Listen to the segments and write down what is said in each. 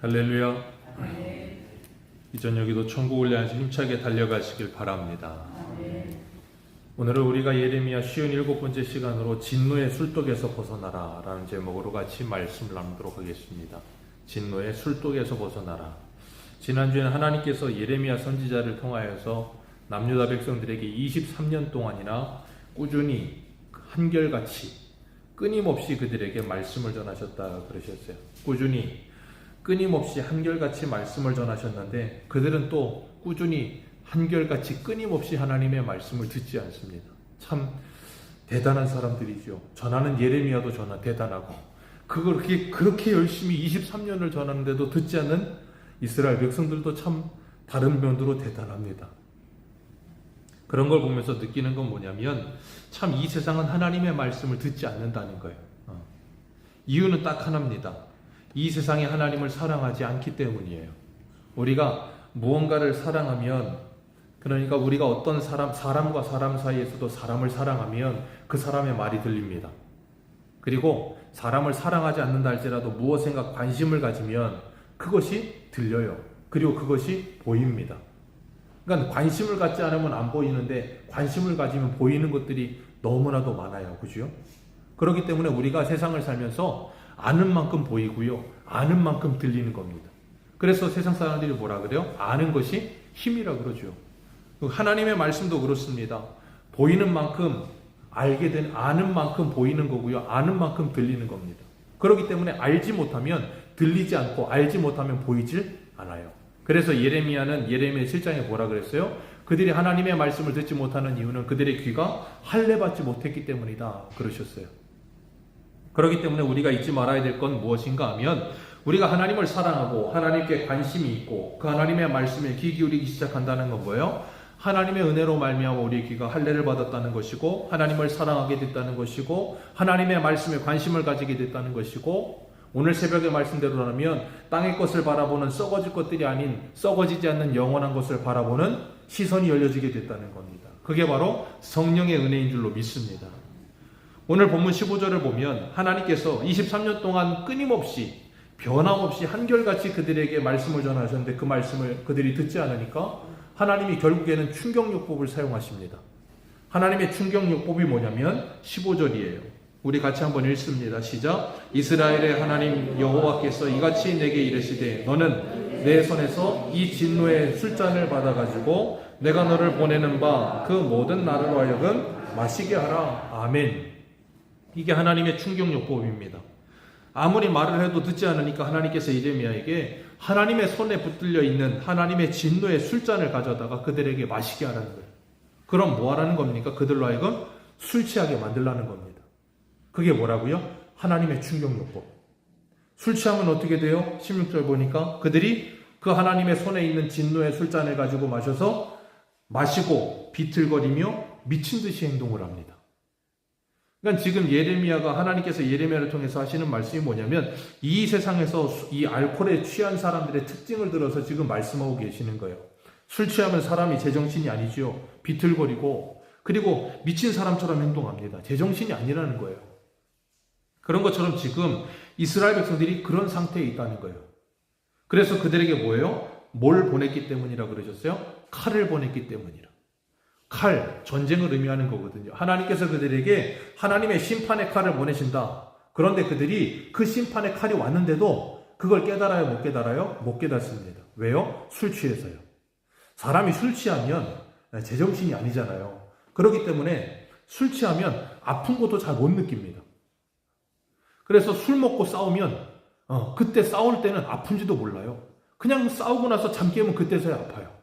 할렐루야. 이 저녁에도 천국을 향해서 힘차게 달려가시길 바랍니다. 오늘은 우리가 예레미야 57번째 시간으로 진노의 술독에서 벗어나라 라는 제목으로 같이 말씀을 나누도록 하겠습니다. 진노의 술독에서 벗어나라. 지난주에는 하나님께서 예레미야 선지자를 통하여서 남유다 백성들에게 23년 동안이나 꾸준히 한결같이 끊임없이 그들에게 말씀을 전하셨다 그러셨어요. 꾸준히 끊임없이 한결같이 말씀을 전하셨는데 그들은 또 꾸준히 한결같이 끊임없이 하나님의 말씀을 듣지 않습니다. 참 대단한 사람들이죠. 전하는 예레미야도 대단하고 그렇게 열심히 23년을 전하는데도 듣지 않는 이스라엘 백성들도 참 다른 면으로 대단합니다. 그런 걸 보면서 느끼는 건 뭐냐면 참 이 세상은 하나님의 말씀을 듣지 않는다는 거예요. 이유는 딱 하나입니다. 이 세상에 하나님을 사랑하지 않기 때문이에요. 우리가 무언가를 사랑하면, 그러니까 우리가 어떤 사람과 사람 사이에서도 사람을 사랑하면 그 사람의 말이 들립니다. 그리고 사람을 사랑하지 않는다 할지라도 무엇인가 관심을 가지면 그것이 들려요. 그리고 그것이 보입니다. 그러니까 관심을 갖지 않으면 안 보이는데 관심을 가지면 보이는 것들이 너무나도 많아요. 그죠? 그렇기 때문에 우리가 세상을 살면서 아는 만큼 보이고요. 아는 만큼 들리는 겁니다. 그래서 세상 사람들이 뭐라 그래요? 아는 것이 힘이라 그러죠. 하나님의 말씀도 그렇습니다. 보이는 만큼 아는 만큼 보이는 거고요. 아는 만큼 들리는 겁니다. 그렇기 때문에 알지 못하면 들리지 않고 알지 못하면 보이질 않아요. 그래서 예레미야 7장에 뭐라 그랬어요? 그들이 하나님의 말씀을 듣지 못하는 이유는 그들의 귀가 할례받지 못했기 때문이다 그러셨어요. 그렇기 때문에 우리가 잊지 말아야 될 건 무엇인가 하면 우리가 하나님을 사랑하고 하나님께 관심이 있고 그 하나님의 말씀에 귀 기울이기 시작한다는 건 뭐예요? 하나님의 은혜로 말미암아 우리의 귀가 할례를 받았다는 것이고 하나님을 사랑하게 됐다는 것이고 하나님의 말씀에 관심을 가지게 됐다는 것이고 오늘 새벽의 말씀대로라면 땅의 것을 바라보는 썩어질 것들이 아닌 썩어지지 않는 영원한 것을 바라보는 시선이 열려지게 됐다는 겁니다. 그게 바로 성령의 은혜인 줄로 믿습니다. 오늘 본문 15절을 보면 하나님께서 23년 동안 끊임없이 변함없이 한결같이 그들에게 말씀을 전하셨는데 그 말씀을 그들이 듣지 않으니까 하나님이 결국에는 충격요법을 사용하십니다. 하나님의 충격요법이 뭐냐면 15절이에요. 우리 같이 한번 읽습니다. 시작. 이스라엘의 하나님 여호와께서 이같이 내게 이르시되 너는 내 손에서 이 진노의 술잔을 받아가지고 내가 너를 보내는 바 그 모든 나라로 하여금 마시게 하라. 아멘. 이게 하나님의 충격요법입니다. 아무리 말을 해도 듣지 않으니까 하나님께서 예레미야에게 하나님의 손에 붙들려 있는 하나님의 진노의 술잔을 가져다가 그들에게 마시게 하라는 거예요. 그럼 뭐 하라는 겁니까? 그들로 하여금 술 취하게 만들라는 겁니다. 그게 뭐라고요? 하나님의 충격요법. 술 취하면 어떻게 돼요? 16절 보니까 그들이 그 하나님의 손에 있는 진노의 술잔을 가지고 마시고 비틀거리며 미친 듯이 행동을 합니다. 그러니까 지금 예레미야가 하나님께서 예레미야를 통해서 하시는 말씀이 뭐냐면 이 세상에서 이 알코올에 취한 사람들의 특징을 들어서 지금 말씀하고 계시는 거예요. 술 취하면 사람이 제정신이 아니죠. 비틀거리고 그리고 미친 사람처럼 행동합니다. 제정신이 아니라는 거예요. 그런 것처럼 지금 이스라엘 백성들이 그런 상태에 있다는 거예요. 그래서 그들에게 뭐예요? 뭘 보냈기 때문이라 그러셨어요? 칼을 보냈기 때문이라. 칼, 전쟁을 의미하는 거거든요. 하나님께서 그들에게 하나님의 심판의 칼을 보내신다. 그런데 그들이 그 심판의 칼이 왔는데도 그걸 깨달아요? 못 깨달아요? 못 깨닫습니다. 왜요? 술 취해서요. 사람이 술 취하면 제정신이 아니잖아요. 그렇기 때문에 술 취하면 아픈 것도 잘 못 느낍니다. 그래서 술 먹고 싸우면 그때 싸울 때는 아픈지도 몰라요. 그냥 싸우고 나서 잠 깨면 그때서야 아파요.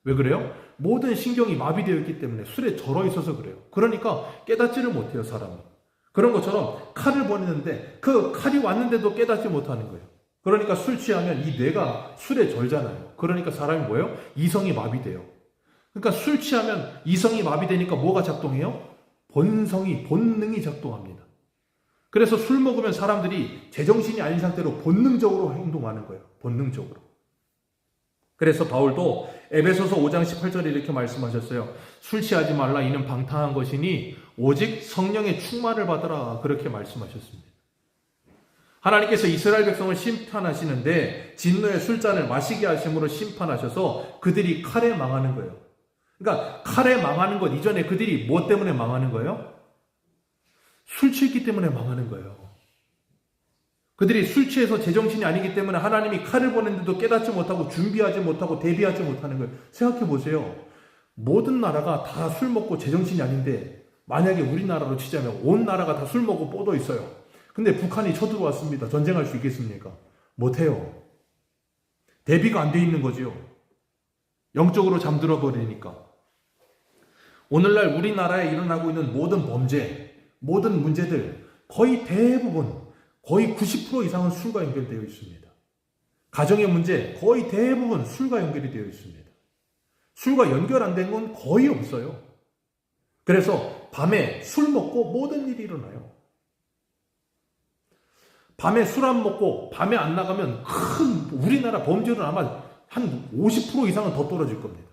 왜 그래요? 모든 신경이 마비되어 있기 때문에 술에 절어 있어서 그래요. 그러니까 깨닫지를 못해요, 사람이. 그런 것처럼 칼을 보내는데 그 칼이 왔는데도 깨닫지 못하는 거예요. 그러니까 술 취하면 이 뇌가 술에 절잖아요. 그러니까 사람이 뭐예요? 이성이 마비돼요. 그러니까 술 취하면 이성이 마비되니까 뭐가 작동해요? 본능이 작동합니다. 그래서 술 먹으면 사람들이 제정신이 아닌 상태로 본능적으로 행동하는 거예요. 본능적으로. 그래서 바울도 에베소서 5장 18절에 이렇게 말씀하셨어요. 술 취하지 말라 이는 방탕한 것이니 오직 성령의 충만을 받으라 그렇게 말씀하셨습니다. 하나님께서 이스라엘 백성을 심판하시는데 진노의 술잔을 마시게 하심으로 심판하셔서 그들이 칼에 망하는 거예요. 그러니까 칼에 망하는 것 이전에 그들이 뭐 때문에 망하는 거예요? 술 취했기 때문에 망하는 거예요. 그들이 술 취해서 제정신이 아니기 때문에 하나님이 칼을 보냈는데도 깨닫지 못하고 준비하지 못하고 대비하지 못하는 거예요. 생각해 보세요. 모든 나라가 다 술 먹고 제정신이 아닌데 만약에 우리나라로 치자면 온 나라가 다 술 먹고 뻗어 있어요. 근데 북한이 쳐들어왔습니다. 전쟁할 수 있겠습니까? 못해요. 대비가 안 돼 있는 거죠. 영적으로 잠들어 버리니까. 오늘날 우리나라에 일어나고 있는 모든 범죄, 모든 문제들 거의 대부분 거의 90% 이상은 술과 연결되어 있습니다. 가정의 문제 거의 대부분 술과 연결이 되어 있습니다. 술과 연결 안 된 건 거의 없어요. 그래서 밤에 술 먹고 모든 일이 일어나요. 밤에 술 안 먹고 밤에 안 나가면 큰 우리나라 범죄율은 아마 한 50% 이상은 더 떨어질 겁니다.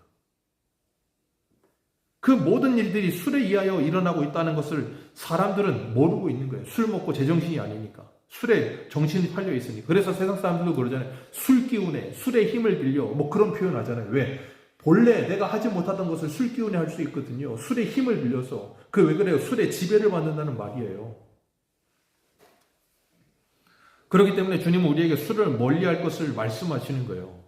그 모든 일들이 술에 의하여 일어나고 있다는 것을 사람들은 모르고 있는 거예요. 술 먹고 제정신이 아니니까. 술에 정신이 팔려 있으니까. 그래서 세상 사람들도 그러잖아요. 술 기운에 술의 힘을 빌려 뭐 그런 표현 하잖아요. 왜? 본래 내가 하지 못하던 것을 술 기운에 할 수 있거든요. 술의 힘을 빌려서. 그 왜 그래요? 술에 지배를 받는다는 말이에요. 그렇기 때문에 주님은 우리에게 술을 멀리할 것을 말씀하시는 거예요.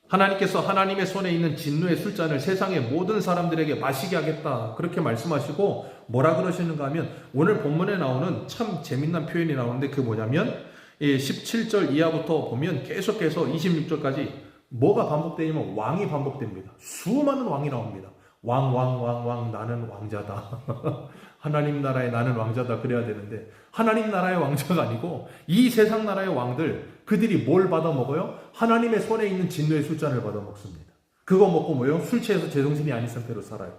하나님께서 하나님의 손에 있는 진노의 술잔을 세상의 모든 사람들에게 마시게 하겠다. 그렇게 말씀하시고 뭐라 그러시는가 하면 오늘 본문에 나오는 참 재미난 표현이 나오는데 그게 뭐냐면 17절 이하부터 보면 계속해서 26절까지 뭐가 반복되냐면 왕이 반복됩니다. 수많은 왕이 나옵니다. 왕 나는 왕자다. 하나님 나라의 나는 왕자다 그래야 되는데 하나님 나라의 왕자가 아니고 이 세상 나라의 왕들 그들이 뭘 받아먹어요? 하나님의 손에 있는 진노의 술잔을 받아먹습니다. 그거 먹고 뭐예요? 술 취해서 제정신이 아닌 상태로 살아요.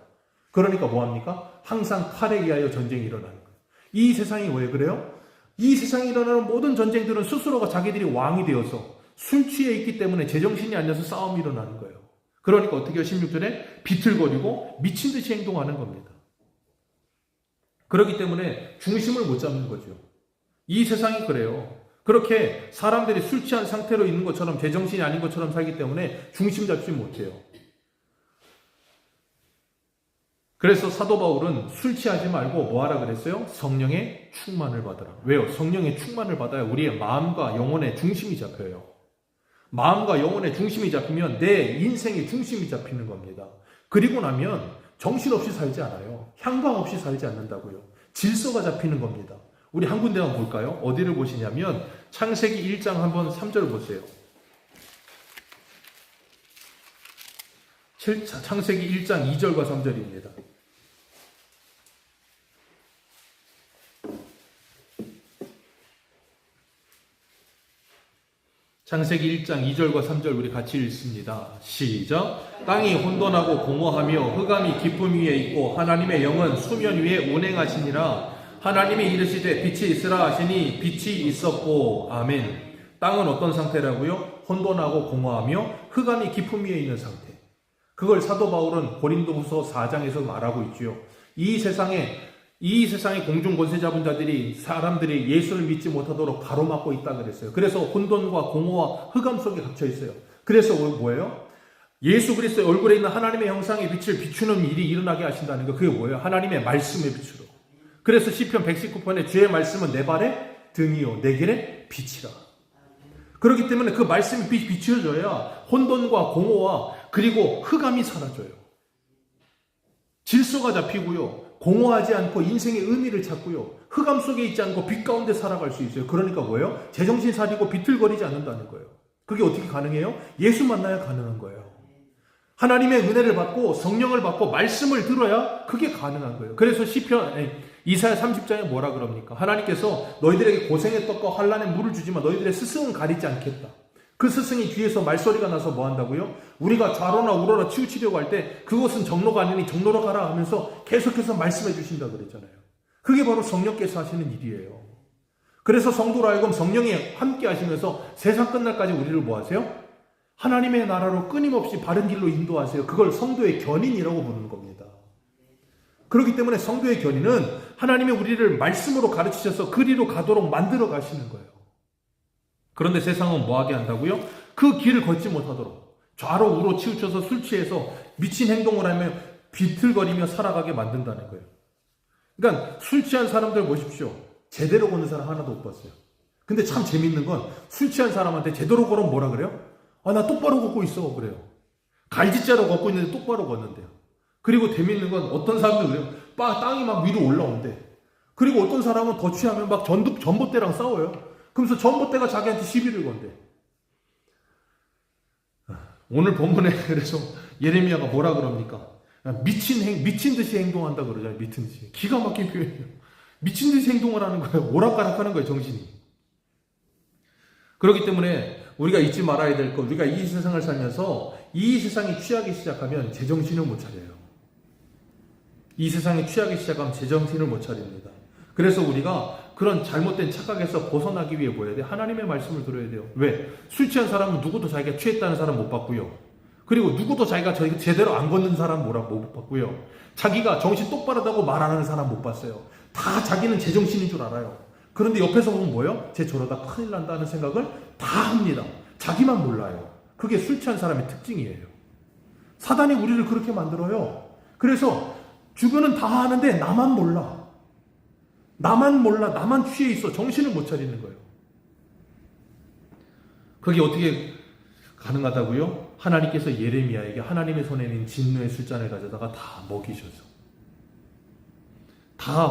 그러니까 뭐합니까? 항상 칼에 의하여 전쟁이 일어나는 거예요. 이 세상이 왜 그래요? 이 세상에 일어나는 모든 전쟁들은 스스로가 자기들이 왕이 되어서 술 취해 있기 때문에 제정신이 아니어서 싸움이 일어나는 거예요. 그러니까 어떻게 해요? 16절에 비틀거리고 미친 듯이 행동하는 겁니다. 그렇기 때문에 중심을 못 잡는 거죠. 이 세상이 그래요. 그렇게 사람들이 술 취한 상태로 있는 것처럼 제정신이 아닌 것처럼 살기 때문에 중심 잡지 못해요. 그래서 사도 바울은 술 취하지 말고 뭐 하라 그랬어요? 성령의 충만을 받으라. 왜요? 성령의 충만을 받아야 우리의 마음과 영혼의 중심이 잡혀요. 마음과 영혼의 중심이 잡히면 내 인생의 중심이 잡히는 겁니다. 그리고 나면 정신없이 살지 않아요. 향방 없이 살지 않는다고요. 질서가 잡히는 겁니다. 우리 한 군데만 볼까요? 어디를 보시냐면 창세기 1장 한번 3절 보세요. 창세기 1장 2절과 3절입니다. 창세기 1장 2절과 3절 우리 같이 읽습니다. 시작. 땅이 혼돈하고 공허하며 흑암이 깊음 위에 있고 하나님의 영은 수면 위에 운행하시니라. 하나님이 이르시되 빛이 있으라 하시니 빛이 있었고. 아멘. 땅은 어떤 상태라고요? 혼돈하고 공허하며 흑암이 깊음 위에 있는 상태. 그걸 사도 바울은 고린도후서 4장에서 말하고 있지요. 이 세상의 공중 권세 잡은 자들이 사람들이 예수를 믿지 못하도록 가로막고 있다 그랬어요. 그래서 혼돈과 공허와 흑암 속에 갇혀 있어요. 그래서 뭐예요? 예수 그리스도의 얼굴에 있는 하나님의 형상의 빛을 비추는 일이 일어나게 하신다는 거. 그게 뭐예요? 하나님의 말씀의 빛으로. 그래서 시편 119편에 주의 말씀은 내 발의 등이요 내 길의 빛이라. 그렇기 때문에 그 말씀이 비추어져야 혼돈과 공허와 그리고 흑암이 사라져요. 질서가 잡히고요. 공허하지 않고 인생의 의미를 찾고요. 흑암 속에 있지 않고 빛 가운데 살아갈 수 있어요. 그러니까 뭐예요? 제정신 차리고 비틀거리지 않는다는 거예요. 그게 어떻게 가능해요? 예수 만나야 가능한 거예요. 하나님의 은혜를 받고 성령을 받고 말씀을 들어야 그게 가능한 거예요. 그래서 이사야 30장에 뭐라 그럽니까? 하나님께서 너희들에게 고생의 떡과 환난의 물을 주지만 너희들의 스승은 가리지 않겠다. 그 스승이 뒤에서 말소리가 나서 뭐 한다고요? 우리가 좌로나 우로나 치우치려고 할 때 그것은 정로가 아니니 정로로 가라 하면서 계속해서 말씀해 주신다 그랬잖아요. 그게 바로 성령께서 하시는 일이에요. 그래서 성도로 하여금 성령이 함께 하시면서 세상 끝날까지 우리를 뭐 하세요? 하나님의 나라로 끊임없이 바른 길로 인도하세요. 그걸 성도의 견인이라고 부르는 겁니다. 그렇기 때문에 성도의 견인은 하나님의 우리를 말씀으로 가르치셔서 그리로 가도록 만들어 가시는 거예요. 그런데 세상은 뭐하게 한다고요? 그 길을 걷지 못하도록 좌로 우로 치우쳐서 술 취해서 미친 행동을 하며 비틀거리며 살아가게 만든다는 거예요. 그러니까 술 취한 사람들 보십시오. 제대로 걷는 사람 하나도 못 봤어요. 근데 참 재밌는 건 술 취한 사람한테 제대로 걸으면 뭐라 그래요? 아, 나 똑바로 걷고 있어. 그래요. 갈지자로 걷고 있는데 똑바로 걷는데요. 그리고 재밌는 건 어떤 사람들 그래요. 땅이 막 위로 올라온대. 그리고 어떤 사람은 더 취하면 막 전봇대랑 싸워요. 그러면서 전봇대가 자기한테 시비를 건대. 오늘 본문에 그래서 예레미야가 뭐라 그럽니까? 미친 듯이 행동한다 그러잖아요. 미친 듯이. 기가 막힌 표현이에요. 미친 듯이 행동을 하는 거예요. 오락가락하는 거예요. 정신이. 그렇기 때문에 우리가 잊지 말아야 될 것, 우리가 이 세상을 살면서 이 세상이 취하기 시작하면 제정신을 못 차려요. 이 세상이 취하기 시작하면 제정신을 못 차립니다. 그래서 우리가 그런 잘못된 착각에서 벗어나기 위해 뭐 해야 돼요? 하나님의 말씀을 들어야 돼요. 왜? 술 취한 사람은 누구도 자기가 취했다는 사람 못 봤고요. 그리고 누구도 자기가 제대로 안 걷는 사람 못 봤고요. 자기가 정신 똑바르다고 말 안 하는 사람 못 봤어요. 다 자기는 제정신인 줄 알아요. 그런데 옆에서 보면 뭐예요? 쟤 저러다 큰일 난다는 생각을 다 합니다. 자기만 몰라요. 그게 술 취한 사람의 특징이에요. 사단이 우리를 그렇게 만들어요. 그래서 주변은 다 하는데 나만 몰라. 나만 취해 있어. 정신을 못 차리는 거예요. 그게 어떻게 가능하다고요? 하나님께서 예레미야에게 하나님의 손에 있는 진노의 술잔을 가져다가 다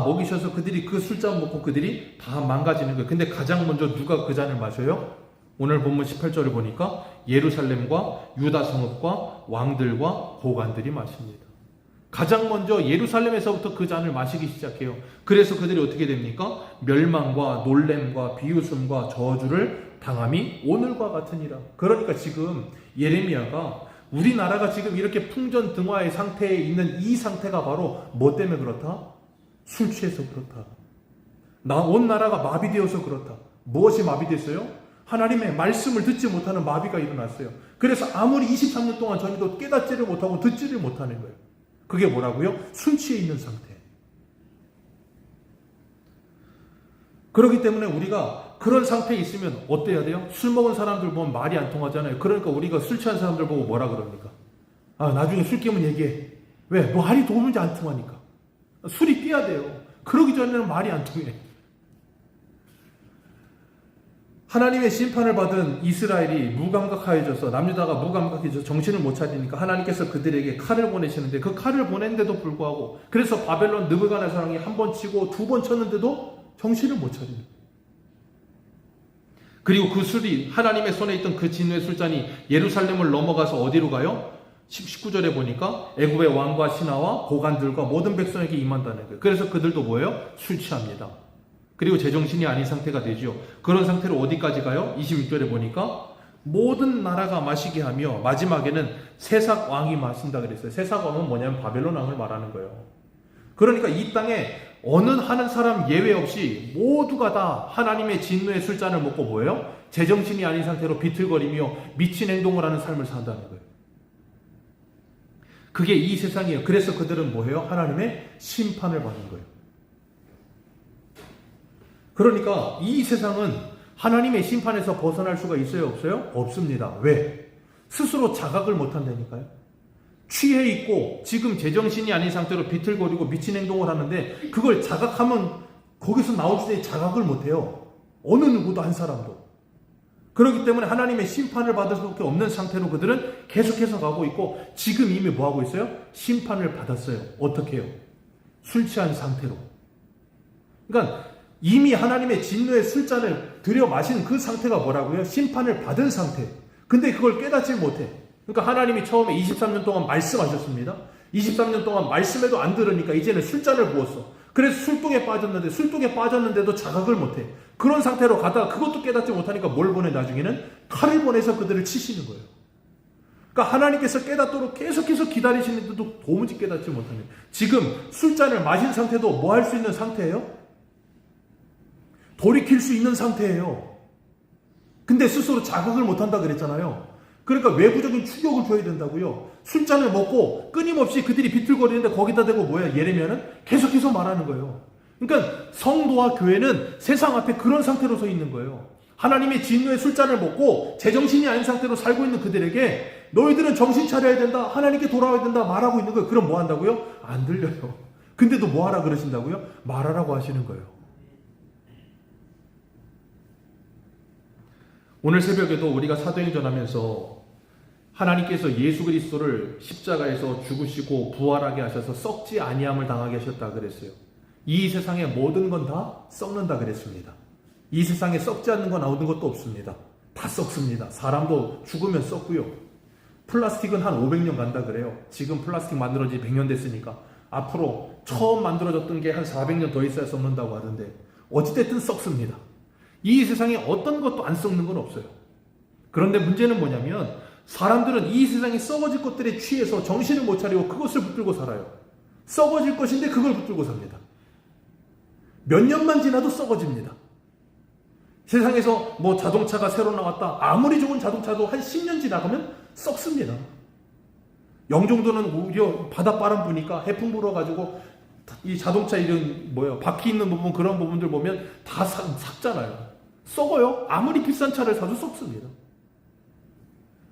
먹이셔서 그들이 그 술잔 먹고 그들이 다 망가지는 거예요. 근데 가장 먼저 누가 그 잔을 마셔요? 오늘 본문 18절을 보니까 예루살렘과 유다 성읍과 왕들과 고관들이 마십니다. 가장 먼저 예루살렘에서부터 그 잔을 마시기 시작해요. 그래서 그들이 어떻게 됩니까? 멸망과 놀램과 비웃음과 저주를 당함이 오늘과 같으니라. 그러니까 지금 예레미야가 우리나라가 지금 이렇게 풍전등화의 상태에 있는 이 상태가 바로 뭐 때문에 그렇다? 술 취해서 그렇다. 온 나라가 마비되어서 그렇다. 무엇이 마비됐어요? 하나님의 말씀을 듣지 못하는 마비가 일어났어요. 그래서 아무리 23년 동안 전에도 깨닫지를 못하고 듣지를 못하는 거예요. 그게 뭐라고요? 술 취해 있는 상태. 그렇기 때문에 우리가 그런 상태에 있으면 어때야 돼요? 술 먹은 사람들 보면 말이 안 통하잖아요. 그러니까 우리가 술 취한 사람들 보고 뭐라 그럽니까? 아, 나중에 술 깨면 얘기해. 왜? 뭐 말이 도무지 안 통하니까. 술이 깨야 돼요. 그러기 전에는 말이 안 통해. 하나님의 심판을 받은 이스라엘이 무감각해져서 남유다가 무감각해져서 정신을 못 차리니까 하나님께서 그들에게 칼을 보내시는데 그 칼을 보냈는데도 불구하고 그래서 바벨론 느부갓네살이 한 번 치고 두 번 쳤는데도 정신을 못 차리는 거예요. 그리고 그 술이 하나님의 손에 있던 그 진노의 술잔이 예루살렘을 넘어가서 어디로 가요? 19절에 보니까 애굽의 왕과 신하와 고관들과 모든 백성에게 임한다는 거예요. 그래서 그들도 뭐예요? 술 취합니다. 그리고 제정신이 아닌 상태가 되죠. 그런 상태로 어디까지 가요? 26절에 보니까 모든 나라가 마시게 하며 마지막에는 세삭 왕이 마신다 그랬어요. 세삭 왕은 뭐냐면 바벨론 왕을 말하는 거예요. 그러니까 이 땅에 어느 하는 사람 예외 없이 모두가 다 하나님의 진노의 술잔을 먹고 뭐예요? 제정신이 아닌 상태로 비틀거리며 미친 행동을 하는 삶을 산다는 거예요. 그게 이 세상이에요. 그래서 그들은 뭐예요? 하나님의 심판을 받는 거예요. 그러니까 이 세상은 하나님의 심판에서 벗어날 수가 있어요? 없어요? 없습니다. 왜? 스스로 자각을 못한다니까요. 취해 있고 지금 제정신이 아닌 상태로 비틀거리고 미친 행동을 하는데 그걸 자각하면 거기서 나올 때 자각을 못해요. 어느 누구도 한 사람도. 그렇기 때문에 하나님의 심판을 받을 수밖에 없는 상태로 그들은 계속해서 가고 있고 지금 이미 뭐하고 있어요? 심판을 받았어요. 어떻게 해요? 술 취한 상태로. 그러니까 이미 하나님의 진노의 술잔을 들여 마신 그 상태가 뭐라고요? 심판을 받은 상태. 근데 그걸 깨닫지 못해. 그러니까 하나님이 처음에 23년 동안 말씀하셨습니다. 23년 동안 말씀해도 안 들으니까 이제는 술잔을 부었어. 그래서 술독에 빠졌는데도 자각을 못해. 그런 상태로 가다가 그것도 깨닫지 못하니까 뭘 보내? 나중에는 칼을 보내서 그들을 치시는 거예요. 그러니까 하나님께서 깨닫도록 계속해서 기다리시는데도 도무지 깨닫지 못하는. 지금 술잔을 마신 상태도 뭐 할 수 있는 상태예요? 돌이킬 수 있는 상태예요. 근데 스스로 자각을 못한다 그랬잖아요. 그러니까 외부적인 충격을 줘야 된다고요. 술잔을 먹고 끊임없이 그들이 비틀거리는데 거기다 대고 뭐야? 예레미야는 계속해서 말하는 거예요. 그러니까 성도와 교회는 세상 앞에 그런 상태로 서 있는 거예요. 하나님의 진노의 술잔을 먹고 제정신이 아닌 상태로 살고 있는 그들에게 너희들은 정신 차려야 된다, 하나님께 돌아와야 된다 말하고 있는 거예요. 그럼 뭐 한다고요? 안 들려요. 근데도 뭐 하라 그러신다고요? 말하라고 하시는 거예요. 오늘 새벽에도 우리가 사도행전 하면서 하나님께서 예수 그리스도를 십자가에서 죽으시고 부활하게 하셔서 썩지 아니함을 당하게 하셨다 그랬어요. 이 세상의 모든 건 다 썩는다 그랬습니다. 이 세상에 썩지 않는 거 나오는 것도 없습니다. 다 썩습니다. 사람도 죽으면 썩고요. 플라스틱은 한 500년 간다 그래요. 지금 플라스틱 만들어진 지 100년 됐으니까 앞으로 처음 만들어졌던 게 한 400년 더 있어야 썩는다고 하던데 어찌됐든 썩습니다. 이 세상에 어떤 것도 안 썩는 건 없어요. 그런데 문제는 뭐냐면 사람들은 이 세상에 썩어질 것들에 취해서 정신을 못 차리고 그것을 붙들고 살아요. 썩어질 것인데 그걸 붙들고 삽니다. 몇 년만 지나도 썩어집니다. 세상에서 뭐 자동차가 새로 나왔다. 아무리 좋은 자동차도 한 10년 지나가면 썩습니다. 영종도는 오히려 바닷바람 부니까 해풍 불어가지고 이 자동차 이런 바퀴 있는 부분 그런 부분들 보면 다 삭잖아요. 썩어요. 아무리 비싼 차를 사도 썩습니다.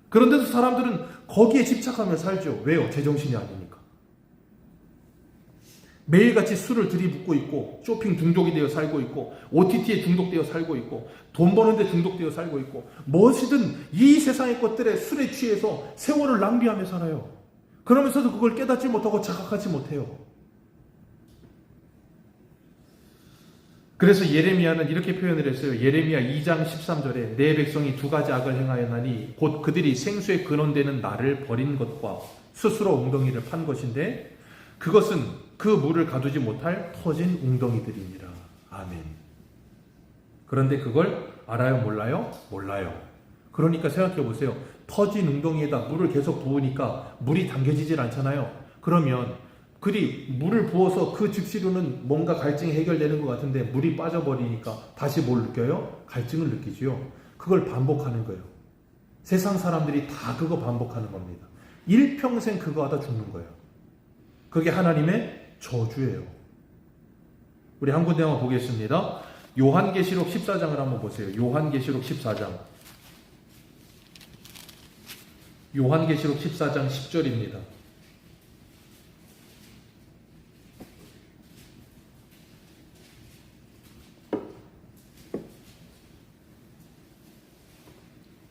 그런데도 사람들은 거기에 집착하며 살죠. 왜요? 제정신이 아니니까. 매일같이 술을 들이붓고 있고 쇼핑 중독이 되어 살고 있고 OTT에 중독되어 살고 있고 돈 버는데 중독되어 살고 있고 무엇이든 이 세상의 것들에 술에 취해서 세월을 낭비하며 살아요. 그러면서도 그걸 깨닫지 못하고 자각하지 못해요. 그래서 예레미야는 이렇게 표현을 했어요. 예레미야 2장 13절에 내 백성이 두 가지 악을 행하였나니 곧 그들이 생수의 근원되는 나를 버린 것과 스스로 웅덩이를 판 것인데 그것은 그 물을 가두지 못할 터진 웅덩이들이니라. 아멘. 그런데 그걸 알아요? 몰라요? 몰라요. 그러니까 생각해 보세요. 터진 웅덩이에다 물을 계속 부으니까 물이 당겨지질 않잖아요. 그러면 그리 물을 부어서 그 즉시로는 뭔가 갈증이 해결되는 것 같은데 물이 빠져버리니까 다시 뭘 느껴요? 갈증을 느끼지요. 그걸 반복하는 거예요. 세상 사람들이 다 그거 반복하는 겁니다. 일평생 그거 하다 죽는 거예요. 그게 하나님의 저주예요. 우리 한 군데 한번 보겠습니다. 요한계시록 14장을 한번 보세요. 요한계시록 14장. 요한계시록 14장 10절입니다.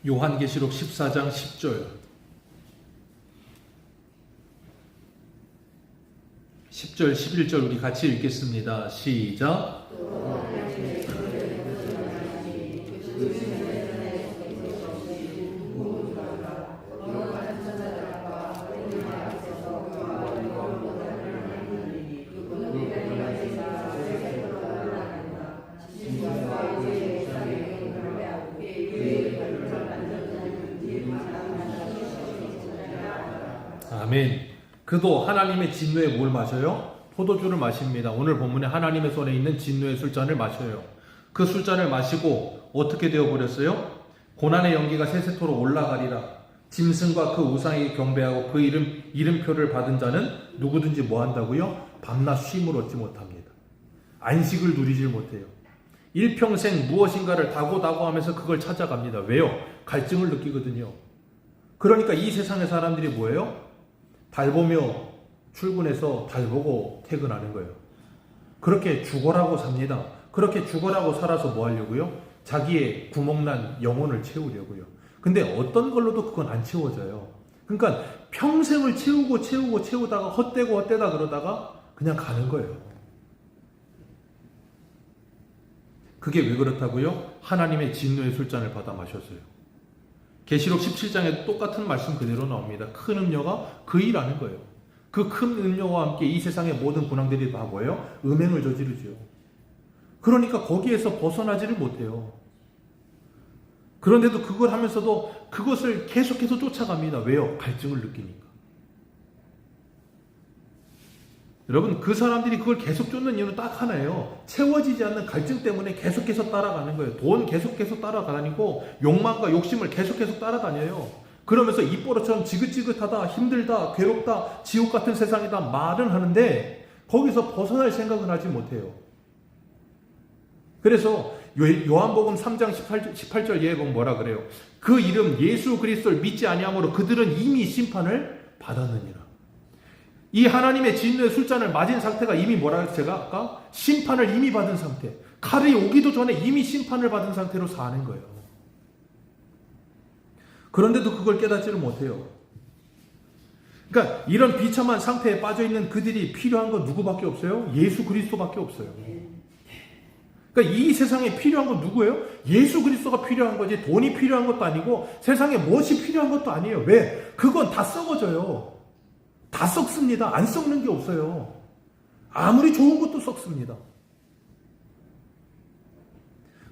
요한계시록 14장 10절. 10절, 11절 우리 같이 읽겠습니다. 시작. 아멘. 그도 하나님의 진노에 뭘 마셔요? 포도주를 마십니다. 오늘 본문에 하나님의 손에 있는 진노의 술잔을 마셔요. 그 술잔을 마시고 어떻게 되어버렸어요? 고난의 연기가 세세토록 올라가리라. 짐승과 그 우상에게 경배하고 그 이름표를 받은 자는 누구든지 뭐 한다고요? 밤낮 쉼을 얻지 못합니다. 안식을 누리질 못해요. 일평생 무엇인가를 다고 하면서 그걸 찾아갑니다. 왜요? 갈증을 느끼거든요. 그러니까 이 세상의 사람들이 뭐예요? 달 보며 출근해서 달 보고 퇴근하는 거예요. 그렇게 죽어라고 삽니다. 그렇게 죽어라고 살아서 뭐 하려고요? 자기의 구멍난 영혼을 채우려고요. 근데 어떤 걸로도 그건 안 채워져요. 그러니까 평생을 채우다가 헛되다 그러다가 그냥 가는 거예요. 그게 왜 그렇다고요? 하나님의 진노의 술잔을 받아 마셨어요. 계시록 17장에 똑같은 말씀 그대로 나옵니다. 큰 음녀가 그 일하는 거예요. 그 큰 음녀와 함께 이 세상의 모든 군왕들이 다 뭐예요? 음행을 저지르죠. 그러니까 거기에서 벗어나지를 못해요. 그런데도 그걸 하면서도 그것을 계속해서 쫓아갑니다. 왜요? 갈증을 느끼니까. 여러분, 그 사람들이 그걸 계속 쫓는 이유는 딱 하나예요. 채워지지 않는 갈증 때문에 계속해서 따라가는 거예요. 돈 계속해서 따라다니고 욕망과 욕심을 계속해서 따라다녀요. 그러면서 입버릇처럼 지긋지긋하다, 힘들다, 괴롭다, 지옥 같은 세상이다 말은 하는데 거기서 벗어날 생각은 하지 못해요. 그래서 요한복음 3장 18절 예에 보면 뭐라 그래요? 그 이름 예수 그리스도를 믿지 아니함으로 그들은 이미 심판을 받았느니라. 이 하나님의 진노의 술잔을 맞은 상태가 이미 뭐라 했어요? 제가 아까 심판을 이미 받은 상태. 칼이 오기도 전에 이미 심판을 받은 상태로 사는 거예요. 그런데도 그걸 깨닫지를 못해요. 그러니까 이런 비참한 상태에 빠져있는 그들이 필요한 건 누구밖에 없어요? 예수 그리스도밖에 없어요. 그러니까 이 세상에 필요한 건 누구예요? 예수 그리스도가 필요한 거지 돈이 필요한 것도 아니고 세상에 무엇이 필요한 것도 아니에요. 왜? 그건 다 썩어져요. 다 썩습니다. 안 썩는 게 없어요. 아무리 좋은 것도 썩습니다.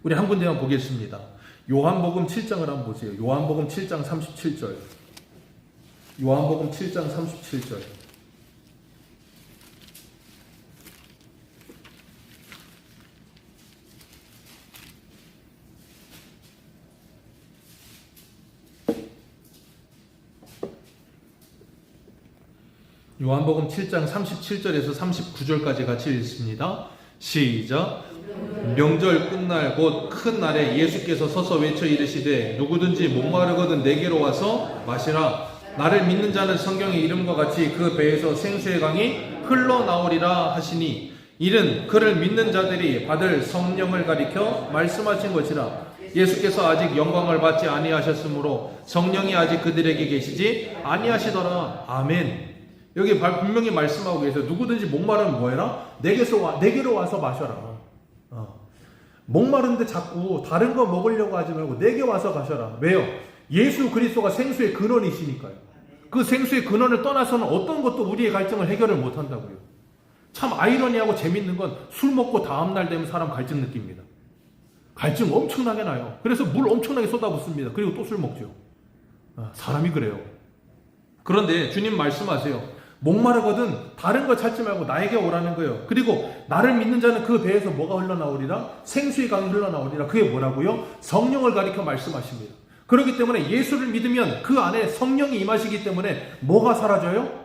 우리 한 군데만 보겠습니다. 요한복음 7장을 한번 보세요. 요한복음 7장 37절. 요한복음 7장 37절. 요한복음 7장 37절에서 39절까지 같이 읽습니다. 시작. 명절 끝날 곧 큰 날에 예수께서 서서 외쳐 이르시되 누구든지 목마르거든 내게로 와서 마시라. 나를 믿는 자는 성경의 이름과 같이 그 배에서 생수의 강이 흘러나오리라 하시니 이는 그를 믿는 자들이 받을 성령을 가리켜 말씀하신 것이라. 예수께서 아직 영광을 받지 아니하셨으므로 성령이 아직 그들에게 계시지 아니하시더라. 아멘. 여기 분명히 말씀하고 계세요. 누구든지 목마르면 뭐해라? 내게로 와서 마셔라. 목마른데 자꾸 다른 거 먹으려고 하지 말고 내게 와서 마셔라. 왜요? 예수 그리스도가 생수의 근원이시니까요. 그 생수의 근원을 떠나서는 어떤 것도 우리의 갈증을 해결을 못한다고요. 참 아이러니하고 재밌는 건 술 먹고 다음날 되면 사람 갈증 느낍니다. 갈증 엄청나게 나요. 그래서 물 엄청나게 쏟아붓습니다. 그리고 또 술 먹죠. 사람이 그래요. 그런데 주님 말씀하세요. 목마르거든 다른 거 찾지 말고 나에게 오라는 거예요. 그리고 나를 믿는 자는 그 배에서 뭐가 흘러나오리라? 생수의 강이 흘러나오리라. 그게 뭐라고요? 성령을 가리켜 말씀하십니다. 그렇기 때문에 예수를 믿으면 그 안에 성령이 임하시기 때문에 뭐가 사라져요?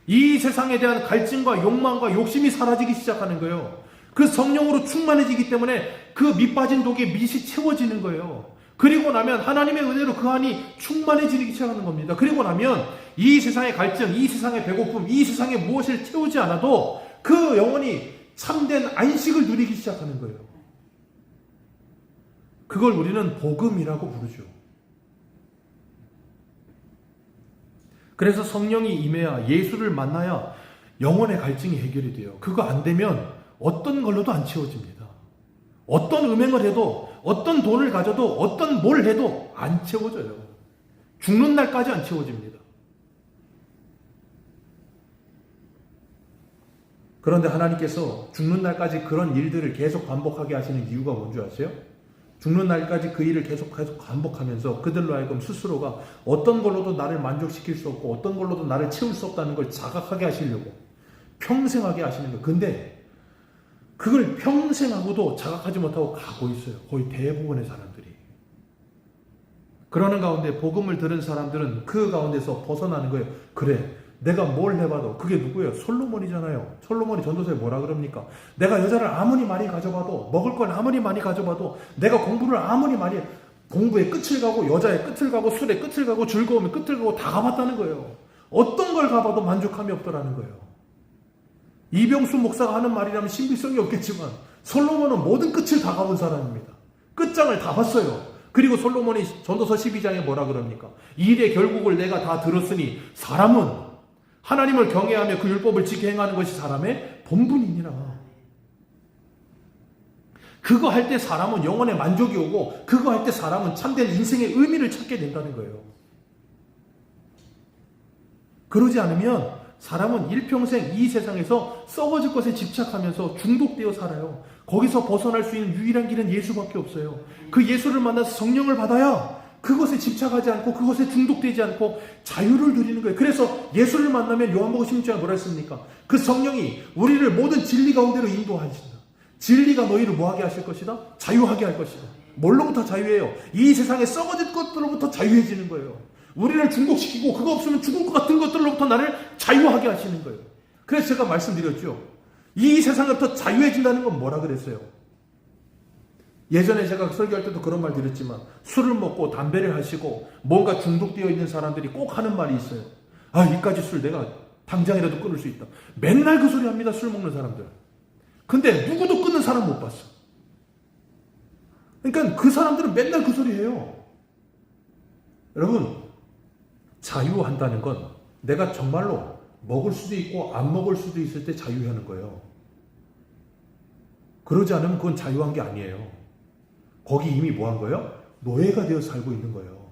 이 세상에 대한 갈증과 욕망과 욕심이 사라지기 시작하는 거예요. 그 성령으로 충만해지기 때문에 그 밑 빠진 독의 밑이 채워지는 거예요. 그리고 나면 하나님의 은혜로 그 안이 충만해지기 시작하는 겁니다. 그리고 나면 이 세상의 갈증, 이 세상의 배고픔, 이 세상에 무엇을 채우지 않아도 그 영혼이 참된 안식을 누리기 시작하는 거예요. 그걸 우리는 복음이라고 부르죠. 그래서 성령이 임해야, 예수를 만나야 영혼의 갈증이 해결이 돼요. 그거 안 되면 어떤 걸로도 안 채워집니다. 어떤 음행을 해도, 어떤 돈을 가져도, 어떤 뭘 해도 안 채워져요. 죽는 날까지 안 채워집니다. 그런데 하나님께서 죽는 날까지 그런 일들을 계속 반복하게 하시는 이유가 뭔지 아세요? 죽는 날까지 그 일을 계속 반복하면서 그들로 하여금 스스로가 어떤 걸로도 나를 만족시킬 수 없고 어떤 걸로도 나를 채울 수 없다는 걸 자각하게 하시려고 평생 하게 하시는 거예요. 근데 그걸 평생 하고도 자각하지 못하고 가고 있어요. 거의 대부분의 사람들이. 그러는 가운데 복음을 들은 사람들은 그 가운데서 벗어나는 거예요. 그래, 내가 뭘 해봐도 그게 누구예요? 솔로몬이잖아요. 솔로몬이 전도서에 뭐라 그럽니까? 내가 여자를 아무리 많이 가져봐도, 먹을 걸 아무리 많이 가져봐도, 내가 공부를 아무리 많이, 공부의 끝을 가고 여자의 끝을 가고 술의 끝을 가고 즐거움의 끝을 가고 다 가봤다는 거예요. 어떤 걸 가봐도 만족함이 없더라는 거예요. 이병수 목사가 하는 말이라면 신빙성이 없겠지만 솔로몬은 모든 끝을 다 가본 사람입니다. 끝장을 다 봤어요. 그리고 솔로몬이 전도서 12장에 뭐라 그럽니까? 이 일의 결국을 내가 다 들었으니 사람은 하나님을 경외하며 그 율법을 지켜 행하는 것이 사람의 본분이니라. 그거 할 때 사람은 영혼의 만족이 오고 그거 할 때 사람은 참된 인생의 의미를 찾게 된다는 거예요. 그러지 않으면 사람은 일평생 이 세상에서 썩어질 것에 집착하면서 중독되어 살아요. 거기서 벗어날 수 있는 유일한 길은 예수밖에 없어요. 그 예수를 만나서 성령을 받아야 그것에 집착하지 않고 그것에 중독되지 않고 자유를 누리는 거예요. 그래서 예수를 만나면 요한복음 16장에 뭐라 했습니까? 그 성령이 우리를 모든 진리 가운데로 인도하신다. 진리가 너희를 뭐하게 하실 것이다? 자유하게 할 것이다. 뭘로부터 자유해요? 이 세상에 썩어질 것들로부터 자유해지는 거예요. 우리를 중독시키고 그거 없으면 죽을 것 같은 것들로부터 나를 자유하게 하시는 거예요. 그래서 제가 말씀드렸죠. 이 세상부터 자유해진다는 건 뭐라 그랬어요? 예전에 제가 설교할 때도 그런 말 드렸지만 술을 먹고 담배를 하시고 뭔가 중독되어 있는 사람들이 꼭 하는 말이 있어요. 아, 이까지 술 내가 당장이라도 끊을 수 있다. 맨날 그 소리 합니다. 술 먹는 사람들. 근데 누구도 끊는 사람 못 봤어. 그러니까 그 사람들은 맨날 그 소리 해요. 여러분, 자유한다는 건 내가 정말로 먹을 수도 있고 안 먹을 수도 있을 때 자유하는 거예요. 그러지 않으면 그건 자유한 게 아니에요. 거기 이미 뭐 한 거예요? 노예가 되어 살고 있는 거예요.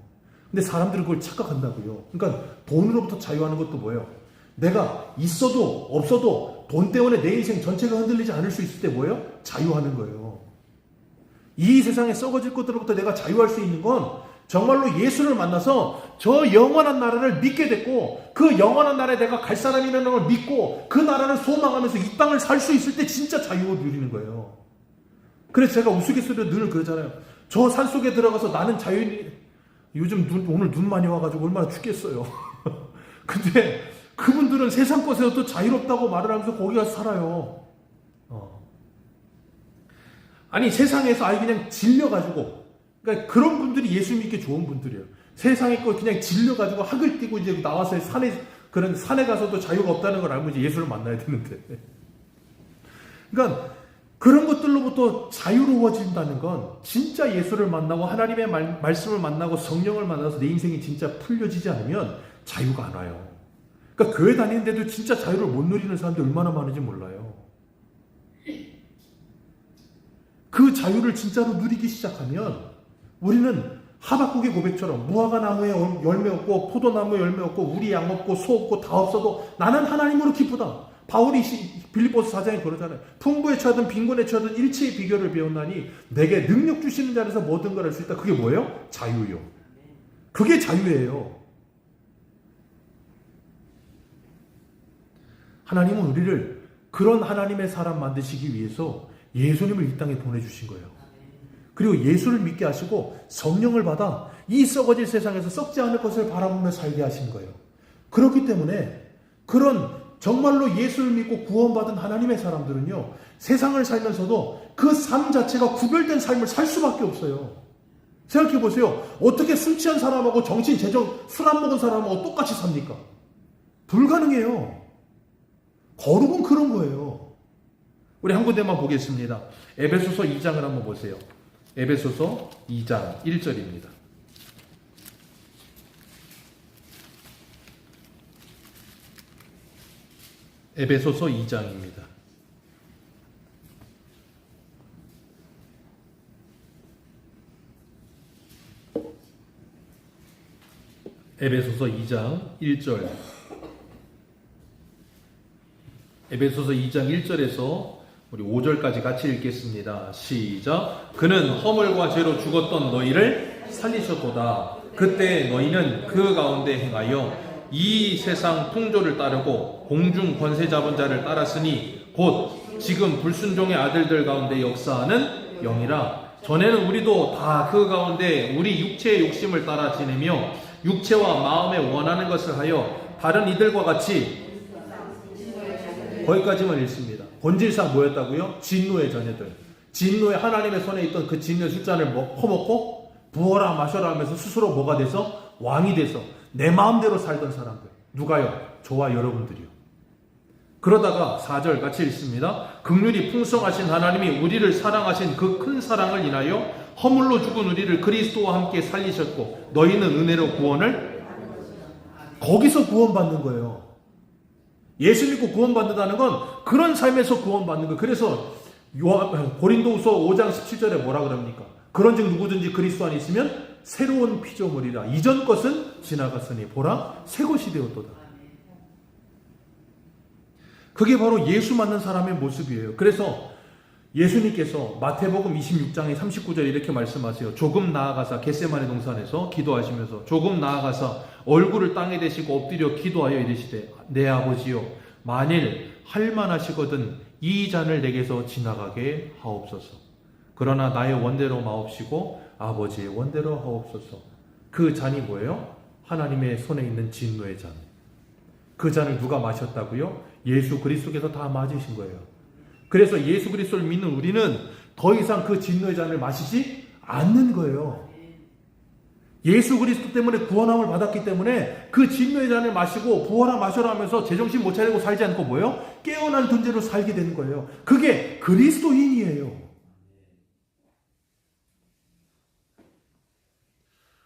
근데 사람들은 그걸 착각한다고요. 그러니까 돈으로부터 자유하는 것도 뭐예요? 내가 있어도 없어도 돈 때문에 내 인생 전체가 흔들리지 않을 수 있을 때 뭐예요? 자유하는 거예요. 이 세상에 썩어질 것들로부터 내가 자유할 수 있는 건 정말로 예수를 만나서 저 영원한 나라를 믿게 됐고 그 영원한 나라에 내가 갈 사람이라는 걸 믿고 그 나라를 소망하면서 이 땅을 살 수 있을 때 진짜 자유를 누리는 거예요. 그래서 제가 우스갯소리로 늘 그러잖아요. 저 산속에 들어가서 나는 자유인, 요즘 오늘 눈 많이 와가지고 얼마나 춥겠어요. 근데 그분들은 세상 것에서 또 자유롭다고 말을 하면서 거기 가서 살아요. 아니 세상에서 아예 그냥 질려가지고, 그러니까 그런 분들이 예수 믿기 좋은 분들이에요. 세상에 거 그냥 질려가지고 학을 띄고 이제 나와서 그런 산에 가서도 자유가 없다는 걸 알고 이제 예수를 만나야 되는데. 그러니까 그런 것들로부터 자유로워진다는 건 진짜 예수를 만나고 하나님의 말씀을 만나고 성령을 만나서 내 인생이 진짜 풀려지지 않으면 자유가 안 와요. 그러니까 교회 다니는데도 진짜 자유를 못 누리는 사람들이 얼마나 많은지 몰라요. 그 자유를 진짜로 누리기 시작하면 우리는 하박국의 고백처럼 무화과 나무에 열매 없고 포도나무에 열매 없고 우리 양 없고 소 없고 다 없어도 나는 하나님으로 기쁘다. 바울이 빌립보서 4장에 그러잖아요. 풍부에 처하든 빈곤에 처하든 일체의 비결을 배웠나니 내게 능력 주시는 자에서 모든 걸 할 수 있다. 그게 뭐예요? 자유요. 그게 자유예요. 하나님은 우리를 그런 하나님의 사람 만드시기 위해서 예수님을 이 땅에 보내주신 거예요. 그리고 예수를 믿게 하시고 성령을 받아 이 썩어질 세상에서 썩지 않을 것을 바라보며 살게 하신 거예요. 그렇기 때문에 그런 정말로 예수를 믿고 구원받은 하나님의 사람들은요, 세상을 살면서도 그 삶 자체가 구별된 삶을 살 수밖에 없어요. 생각해 보세요. 어떻게 술 취한 사람하고 정신 제정 술 안 먹은 사람하고 똑같이 삽니까? 불가능해요. 거룩은 그런 거예요. 우리 한 군데만 보겠습니다. 에베소서 2장을 한번 보세요. 에베소서 2장 1절입니다. 에베소서 2장입니다. 에베소서 2장 1절. 에베소서 2장 1절에서 우리 5절까지 같이 읽겠습니다. 시작. 그는 허물과 죄로 죽었던 너희를 살리셨도다. 그때 너희는 그 가운데 행하여 이 세상 풍조를 따르고 공중 권세 잡은 자를 따랐으니 곧 지금 불순종의 아들들 가운데 역사하는 영이라. 전에는 우리도 다 그 가운데 우리 육체의 욕심을 따라 지내며 육체와 마음에 원하는 것을 하여 다른 이들과 같이, 거기까지만 읽습니다. 본질상 뭐였다고요? 진노의 자녀들. 진노의 하나님의 손에 있던 그 진노의 숫잔을 퍼먹고 부어라 마셔라 하면서 스스로 뭐가 돼서? 왕이 돼서 내 마음대로 살던 사람들. 누가요? 저와 여러분들이요. 그러다가 4절 같이 읽습니다. 긍휼이 풍성하신 하나님이 우리를 사랑하신 그 큰 사랑을 인하여 허물로 죽은 우리를 그리스도와 함께 살리셨고 너희는 은혜로 구원을, 거기서 구원받는 거예요. 예수 믿고 구원받는다는 건 그런 삶에서 구원받는 거예요. 그래서 고린도후서 5장 17절에 뭐라 그럽니까? 그런즉 누구든지 그리스도 안에 있으면 새로운 피조물이라. 이전 것은 지나갔으니 보라 새 것이 되었도다. 그게 바로 예수 믿는 사람의 모습이에요. 그래서 예수님께서 마태복음 26장의 39절에 이렇게 말씀하세요. 조금 나아가사 겟세마네 동산에서 기도하시면서 조금 나아가사 얼굴을 땅에 대시고 엎드려 기도하여 이르시되 내 아버지여 만일 할만하시거든 이 잔을 내게서 지나가게 하옵소서. 그러나 나의 원대로 마옵시고 아버지의 원대로 하옵소서. 그 잔이 뭐예요? 하나님의 손에 있는 진노의 잔. 그 잔을 누가 마셨다고요? 예수 그리스도께서 다 맞으신 거예요. 그래서 예수 그리스도를 믿는 우리는 더 이상 그 진노의 잔을 마시지 않는 거예요. 예수 그리스도 때문에 구원함을 받았기 때문에 그 진노의 잔을 마시고 부어라 마셔라 하면서 제정신 못 차리고 살지 않고 뭐예요? 깨어난 존재로 살게 되는 거예요. 그게 그리스도인이에요.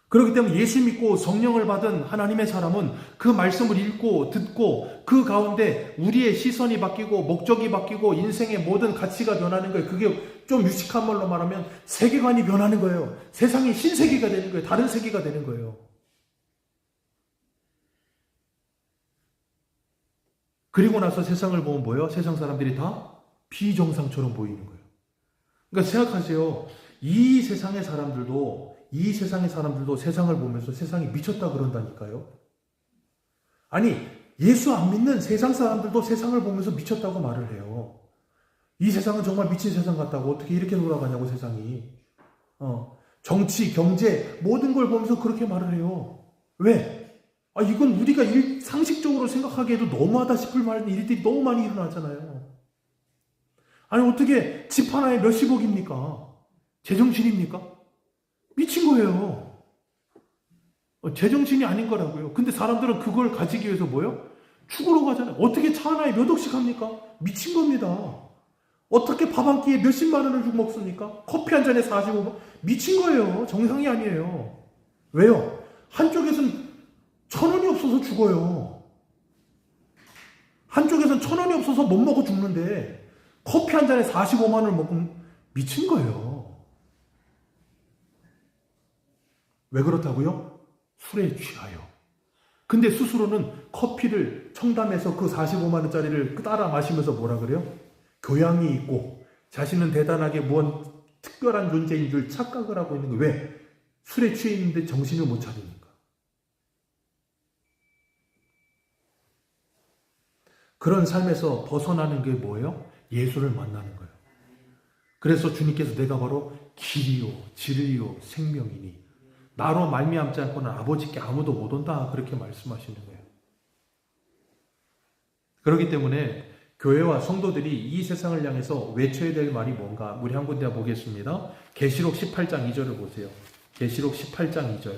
그렇기 때문에 예수 믿고 성령을 받은 하나님의 사람은 그 말씀을 읽고 듣고 그 가운데 우리의 시선이 바뀌고 목적이 바뀌고 인생의 모든 가치가 변하는 거예요. 그게 좀 유식한 말로 말하면 세계관이 변하는 거예요. 세상이 신세계가 되는 거예요. 다른 세계가 되는 거예요. 그리고 나서 세상을 보면 뭐예요? 세상 사람들이 다 비정상처럼 보이는 거예요. 그러니까 생각하세요. 이 세상의 사람들도 세상을 보면서 세상이 미쳤다 그런다니까요. 아니, 예수 안 믿는 세상 사람들도 세상을 보면서 미쳤다고 말을 해요. 이 세상은 정말 미친 세상 같다고, 어떻게 이렇게 돌아가냐고 세상이. 정치, 경제 모든 걸 보면서 그렇게 말을 해요. 왜? 이건 우리가 상식적으로 생각하기에도 너무하다 싶을 만한 일들이 너무 많이 일어나잖아요. 아니, 어떻게 집 하나에 몇십억입니까? 제정신입니까? 미친 거예요. 제정신이 아닌 거라고요. 근데 사람들은 그걸 가지기 위해서 뭐예요? 죽으러 가잖아요. 어떻게 차 하나에 몇 억씩 합니까? 미친 겁니다. 어떻게 밥 한 끼에 몇십만 원을 주고 먹습니까? 커피 한 잔에 45만? 미친 거예요. 정상이 아니에요. 왜요? 한쪽에선 1,000원이 없어서 죽어요. 한쪽에선 1,000원이 없어서 못 먹어 죽는데 커피 한 잔에 45만 원을 먹으면 미친 거예요. 왜 그렇다고요? 술에 취하여. 근데 스스로는 커피를 청담해서 그 45만 원짜리를 따라 마시면서 뭐라 그래요? 교양이 있고 자신은 대단하게 무언 특별한 존재인 줄 착각을 하고 있는 거예요. 왜? 술에 취해 있는데 정신을 못 차리니까. 그런 삶에서 벗어나는 게 뭐예요? 예수를 만나는 거예요. 그래서 주님께서 내가 바로 길이요 진리요 생명이니 나로 말미암지 않고는 아버지께 아무도 못 온다, 그렇게 말씀하시는 거예요. 그렇기 때문에 교회와 성도들이 이 세상을 향해서 외쳐야 될 말이 뭔가, 우리 한 군데 보겠습니다. 계시록 18장 2절을 보세요. 계시록 18장 2절.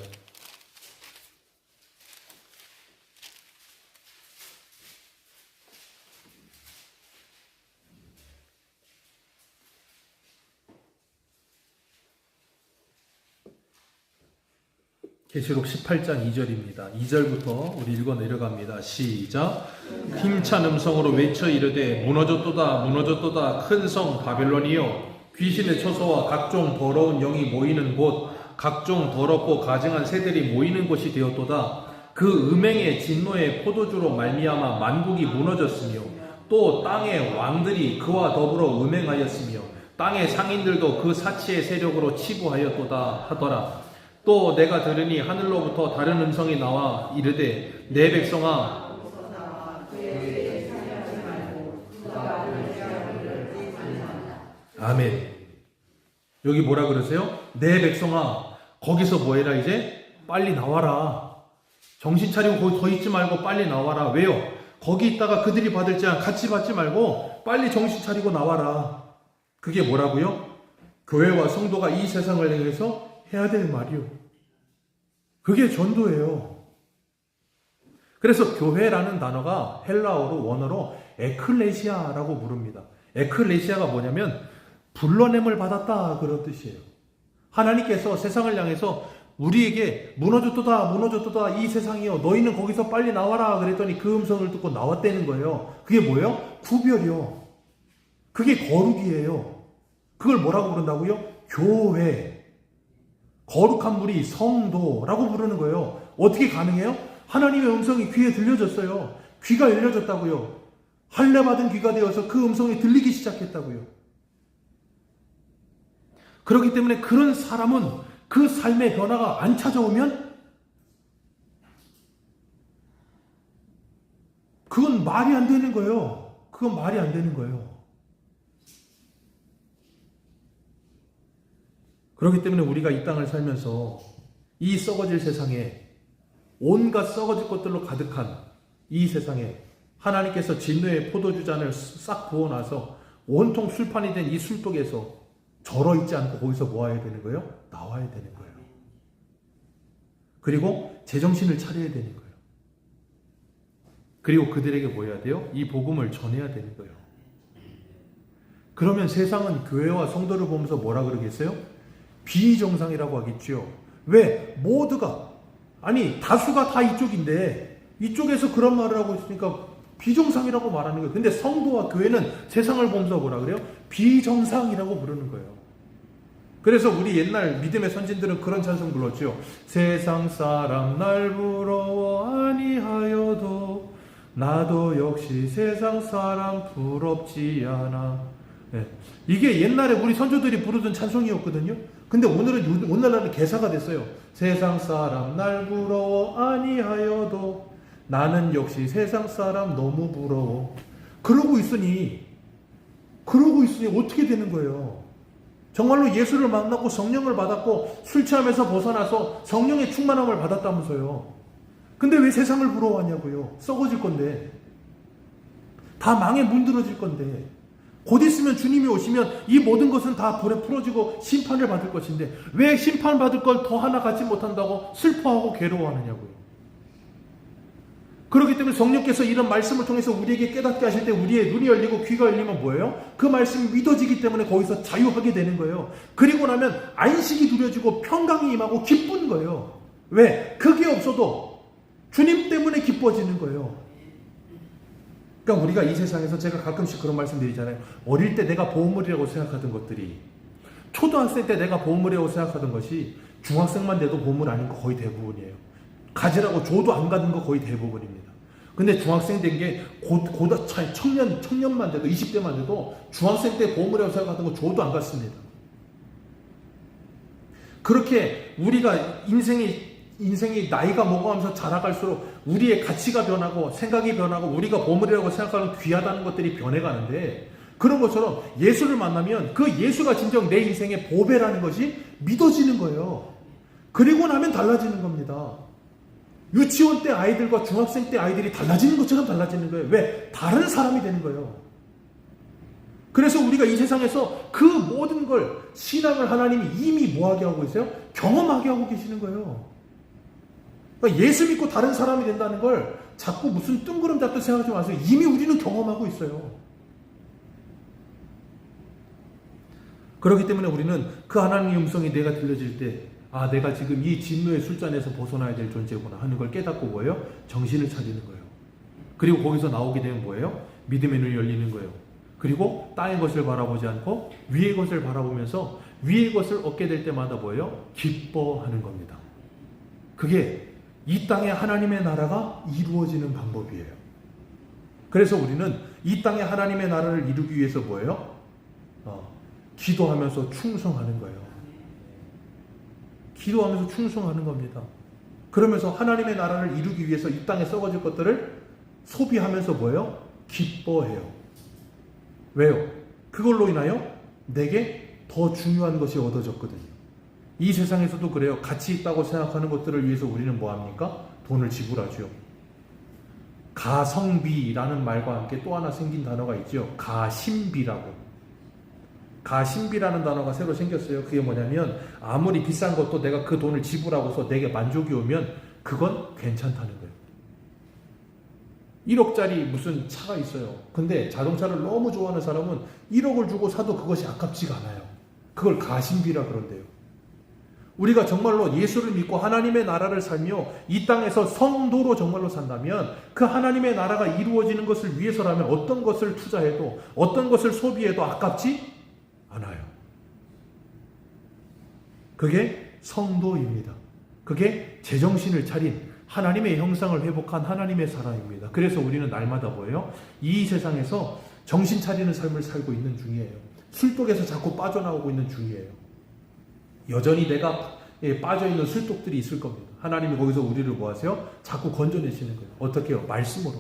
계시록 18장 2절입니다. 2절부터 우리 읽어 내려갑니다. 시작. 힘찬 음성으로 외쳐 이르되 무너졌도다 무너졌도다 큰 성 바벨론이여, 귀신의 처소와 각종 더러운 영이 모이는 곳, 각종 더럽고 가증한 새들이 모이는 곳이 되었도다. 그 음행의 진노의 포도주로 말미암아 만국이 무너졌으며 또 땅의 왕들이 그와 더불어 음행하였으며 땅의 상인들도 그 사치의 세력으로 치부하였도다 하더라. 또 내가 들으니 하늘로부터 다른 음성이 나와 이르되 내 백성아, 아멘. 여기 뭐라 그러세요? 내 백성아, 거기서 뭐해라 이제? 빨리 나와라. 정신 차리고 거기 더 있지 말고 빨리 나와라. 왜요? 거기 있다가 그들이 받을 자 같이 받지 말고 빨리 정신 차리고 나와라. 그게 뭐라고요? 교회와 성도가 이 세상을 향해서 해야 될 말이요. 그게 전도예요. 그래서 교회라는 단어가 헬라어로 원어로 에클레시아라고 부릅니다. 에클레시아가 뭐냐면 불러냄을 받았다, 그런 뜻이에요. 하나님께서 세상을 향해서 우리에게 무너졌도다 무너졌도다 이 세상이요, 너희는 거기서 빨리 나와라 그랬더니 그 음성을 듣고 나왔다는 거예요. 그게 뭐예요? 구별이요. 그게 거룩이에요. 그걸 뭐라고 부른다고요? 교회. 거룩한 무리, 성도라고 부르는 거예요. 어떻게 가능해요? 하나님의 음성이 귀에 들려졌어요. 귀가 열려졌다고요. 할례받은 귀가 되어서 그 음성이 들리기 시작했다고요. 그렇기 때문에 그런 사람은 그 삶의 변화가 안 찾아오면 그건 말이 안 되는 거예요. 그건 말이 안 되는 거예요. 그렇기 때문에 우리가 이 땅을 살면서 이 썩어질 세상에, 온갖 썩어질 것들로 가득한 이 세상에 하나님께서 진노의 포도주 잔을 싹 부어놔서 온통 술판이 된 이 술독에서 절어 있지 않고 거기서 뭐 해야 되는 거예요? 나와야 되는 거예요. 그리고 제정신을 차려야 되는 거예요. 그리고 그들에게 뭐 해야 돼요? 이 복음을 전해야 되는 거예요. 그러면 세상은 교회와 성도를 보면서 뭐라 그러겠어요? 비정상이라고 하겠죠. 왜? 모두가, 아니 다수가 다 이쪽인데 이쪽에서 그런 말을 하고 있으니까 비정상이라고 말하는 거예요. 근데 성도와 교회는 세상을 보면서 뭐라 그래요? 비정상이라고 부르는 거예요. 그래서 우리 옛날 믿음의 선진들은 그런 찬송 불렀죠. 세상 사람 날 부러워 아니하여도 나도 역시 세상 사람 부럽지 않아. 네. 이게 옛날에 우리 선조들이 부르던 찬송이었거든요. 근데 오늘날은 개사가 됐어요. 세상 사람 날 부러워 아니하여도 나는 역시 세상 사람 너무 부러워. 그러고 있으니 어떻게 되는 거예요? 정말로 예수를 만났고 성령을 받았고 술 취하면서 벗어나서 성령의 충만함을 받았다면서요. 근데 왜 세상을 부러워하냐고요? 썩어질 건데. 다 망에 문드러질 건데. 곧 있으면 주님이 오시면 이 모든 것은 다 불에 풀어지고 심판을 받을 것인데 왜 심판받을 걸 더 하나 갖지 못한다고 슬퍼하고 괴로워하느냐고요. 그렇기 때문에 성령께서 이런 말씀을 통해서 우리에게 깨닫게 하실 때 우리의 눈이 열리고 귀가 열리면 뭐예요? 그 말씀이 믿어지기 때문에 거기서 자유하게 되는 거예요. 그리고 나면 안식이 누려지고 평강이 임하고 기쁜 거예요. 왜? 그게 없어도 주님 때문에 기뻐지는 거예요. 그러니까 우리가 이 세상에서 제가 가끔씩 그런 말씀 드리잖아요. 어릴 때 내가 보물이라고 생각하던 것들이 초등학생 때 내가 보물이라고 생각하던 것이 중학생만 돼도 보물 아닌 거 거의 대부분이에요. 가지라고 줘도 안 가는 거 거의 대부분입니다. 근데 중학생 된 게 청년만 돼도 20대만 돼도 중학생 때 보물이라고 생각하던 거 줘도 안 갔습니다. 그렇게 우리가 인생이 나이가 먹어가면서 자라갈수록 우리의 가치가 변하고 생각이 변하고 우리가 보물이라고 생각하는 귀하다는 것들이 변해가는데 그런 것처럼 예수를 만나면 그 예수가 진정 내 인생의 보배라는 것이 믿어지는 거예요. 그리고 나면 달라지는 겁니다. 유치원 때 아이들과 중학생 때 아이들이 달라지는 것처럼 달라지는 거예요. 왜? 다른 사람이 되는 거예요. 그래서 우리가 이 세상에서 그 모든 걸 신앙을 하나님이 이미 뭐하게 하고 있어요? 경험하게 하고 계시는 거예요. 그러니까 예수 믿고 다른 사람이 된다는 걸 자꾸 무슨 뜬구름 잡듯 생각하지 마세요. 이미 우리는 경험하고 있어요. 그렇기 때문에 우리는 그 하나님의 음성이 내가 들려질 때 아, 내가 지금 이 진노의 술잔에서 벗어나야 될 존재구나 하는 걸 깨닫고 뭐예요? 정신을 차리는 거예요. 그리고 거기서 나오게 되면 뭐예요? 믿음의 눈이 열리는 거예요. 그리고 땅의 것을 바라보지 않고 위의 것을 바라보면서 위의 것을 얻게 될 때마다 뭐예요? 기뻐하는 겁니다. 그게 이 땅에 하나님의 나라가 이루어지는 방법이에요. 그래서 우리는 이 땅에 하나님의 나라를 이루기 위해서 뭐예요? 기도하면서 충성하는 거예요. 기도하면서 충성하는 겁니다. 그러면서 하나님의 나라를 이루기 위해서 이 땅에 썩어질 것들을 소비하면서 뭐예요? 기뻐해요. 왜요? 그걸로 인하여 내게 더 중요한 것이 얻어졌거든요. 이 세상에서도 그래요. 가치 있다고 생각하는 것들을 위해서 우리는 뭐합니까? 돈을 지불하죠. 가성비라는 말과 함께 또 하나 생긴 단어가 있죠. 가심비라고. 가심비라는 단어가 새로 생겼어요. 그게 뭐냐면 아무리 비싼 것도 내가 그 돈을 지불하고서 내게 만족이 오면 그건 괜찮다는 거예요. 1억짜리 무슨 차가 있어요. 근데 자동차를 너무 좋아하는 사람은 1억을 주고 사도 그것이 아깝지가 않아요. 그걸 가심비라 그런대요. 우리가 정말로 예수를 믿고 하나님의 나라를 살며 이 땅에서 성도로 정말로 산다면 그 하나님의 나라가 이루어지는 것을 위해서라면 어떤 것을 투자해도 어떤 것을 소비해도 아깝지 않아요. 그게 성도입니다. 그게 제정신을 차린 하나님의 형상을 회복한 하나님의 사람입니다. 그래서 우리는 날마다 뭐예요? 이 세상에서 정신 차리는 삶을 살고 있는 중이에요. 술독에서 자꾸 빠져나오고 있는 중이에요. 여전히 내가 빠져있는 술독들이 있을 겁니다. 하나님이 거기서 우리를 뭐 하세요? 자꾸 건져내시는 거예요. 어떻게 해요? 말씀으로.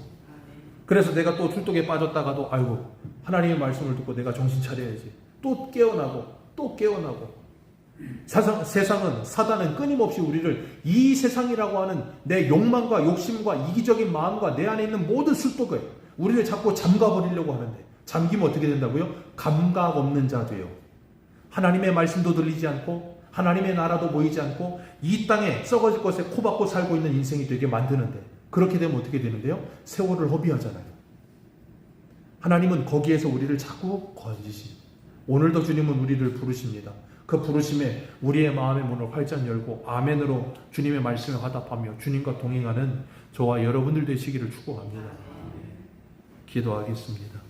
그래서 내가 또 술독에 빠졌다가도 아이고 하나님의 말씀을 듣고 내가 정신 차려야지. 또 깨어나고 또 깨어나고. 세상은 사단은 끊임없이 우리를 이 세상이라고 하는 내 욕망과 욕심과 이기적인 마음과 내 안에 있는 모든 술독을 우리를 자꾸 잠가버리려고 하는데 잠기면 어떻게 된다고요? 감각 없는 자 돼요. 하나님의 말씀도 들리지 않고 하나님의 나라도 보이지 않고 이 땅에 썩어질 것에 코박고 살고 있는 인생이 되게 만드는데, 그렇게 되면 어떻게 되는데요? 세월을 허비하잖아요. 하나님은 거기에서 우리를 자꾸 건지십니다. 오늘도 주님은 우리를 부르십니다. 그 부르심에 우리의 마음의 문을 활짝 열고 아멘으로 주님의 말씀에 화답하며 주님과 동행하는 저와 여러분들 되시기를 축복합니다. 기도하겠습니다.